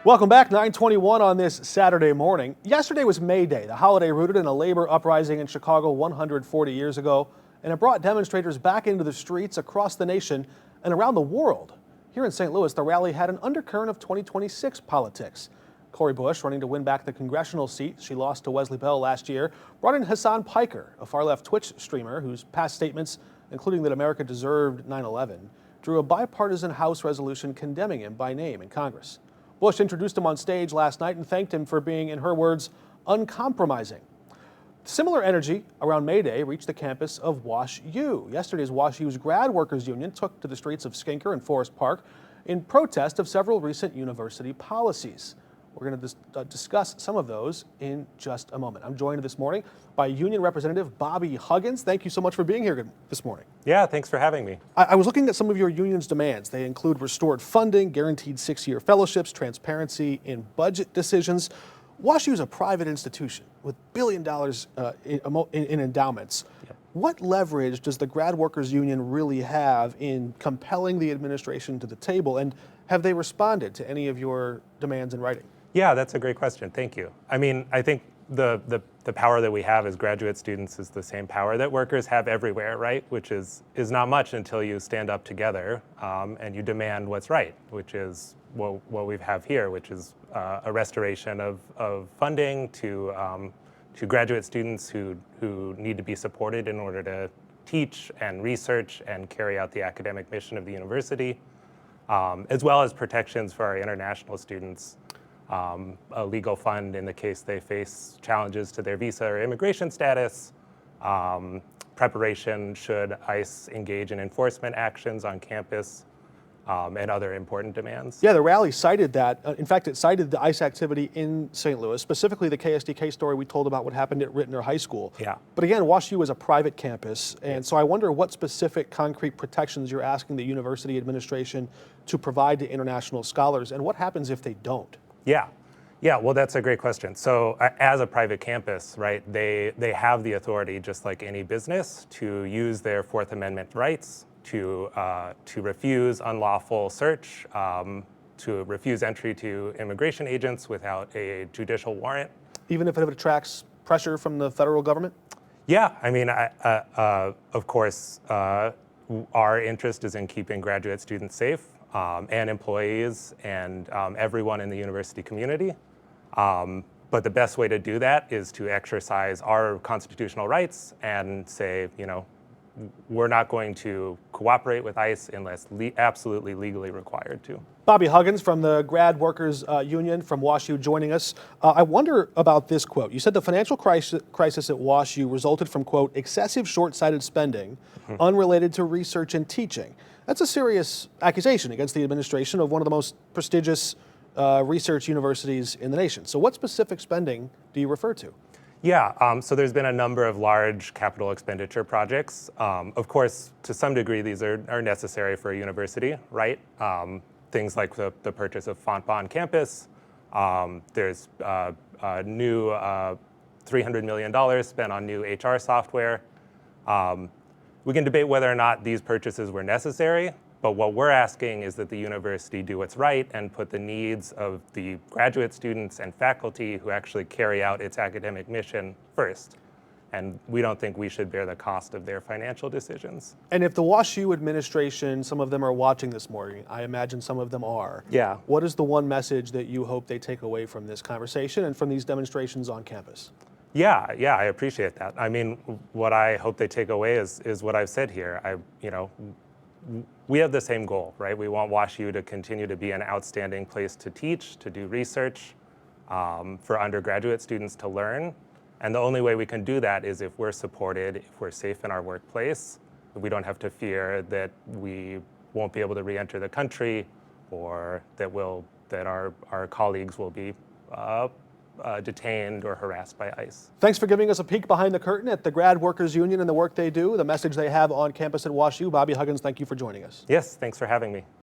Welcome back, 9:21 on this Saturday morning. Yesterday was May Day, the holiday rooted in a labor uprising in Chicago 140 years ago, and it brought demonstrators back into the streets across the nation and around the world. Here in St. Louis, the rally had an undercurrent of 2026 politics. Cori Bush, running to win back the congressional seat she lost to Wesley Bell last year, brought in Hassan Piker, a far-left Twitch streamer whose past statements, including that America deserved 9/11, drew a bipartisan House resolution condemning him by name in Congress. Bush introduced him on stage last night and thanked him for being, in her words, uncompromising. Similar energy around May Day reached the campus of WashU. Yesterday's WashU's Grad Workers Union took to the streets of Skinker and Forest Park in protest of several recent university policies. We're going to discuss some of those in just a moment. I'm joined this morning by Union Representative Bobby Huggins. Thank you so much for being here this morning. Yeah, thanks for having me. I was looking at some of your union's demands. They include restored funding, guaranteed 6-year fellowships, transparency in budget decisions. WashU is a private institution with $1 billion in endowments. Yep. What leverage does the Grad Workers Union really have in compelling the administration to the table, and have they responded to any of your demands in writing? Yeah, that's a great question. Thank you. I mean, I think the power that we have as graduate students is the same power that workers have everywhere, right? Which is not much until you stand up together and you demand what's right, which is what we have here, which is a restoration of funding to graduate students who need to be supported in order to teach and research and carry out the academic mission of the university, as well as protections for our international students. A legal fund in the case they face challenges to their visa or immigration status, preparation should ICE engage in enforcement actions on campus, and other important demands. Yeah, the rally cited that. In fact, it cited the ICE activity in St. Louis, specifically the KSDK story we told about what happened at Rittner High School. Yeah. But again, WashU is a private campus, and so I wonder what specific concrete protections you're asking the university administration to provide to international scholars, and what happens if they don't? Yeah, well, that's a great question. So as a private campus, right, they have the authority, just like any business, to use their Fourth Amendment rights to refuse unlawful search, to refuse entry to immigration agents without a judicial warrant. Even if it attracts pressure from the federal government? Yeah, I mean, of course, our interest is in keeping graduate students safe. And employees and everyone in the university community. But the best way to do that is to exercise our constitutional rights and say, you know, we're not going to cooperate with ICE unless absolutely legally required to. Bobby Huggins from the Grad Workers Union from WashU joining us. I wonder about this quote. You said the financial crisis at WashU resulted from, quote, excessive short-sighted spending unrelated to research and teaching. That's a serious accusation against the administration of one of the most prestigious research universities in the nation. So what specific spending do you refer to? Yeah, so there's been a number of large capital expenditure projects. Of course, to some degree, these are necessary for a university, right? Things like the purchase of Fontbonne on campus. There's a new $300 million spent on new HR software. We can debate whether or not these purchases were necessary, but what we're asking is that the university do what's right and put the needs of the graduate students and faculty who actually carry out its academic mission first. And we don't think we should bear the cost of their financial decisions. And if the WashU administration, some of them are watching this morning, I imagine some of them are. Yeah. What is the one message that you hope they take away from this conversation and from these demonstrations on campus? Yeah, I appreciate that. I mean, what I hope they take away is what I've said here. We have the same goal, right? We want WashU to continue to be an outstanding place to teach, to do research, for undergraduate students to learn. And the only way we can do that is if we're supported, if we're safe in our workplace, we don't have to fear that we won't be able to re-enter the country, or that our colleagues will be detained or harassed by ICE. Thanks for giving us a peek behind the curtain at the Grad Workers Union and the work they do, the message they have on campus at WashU. Bobby Huggins, thank you for joining us. Yes, thanks for having me.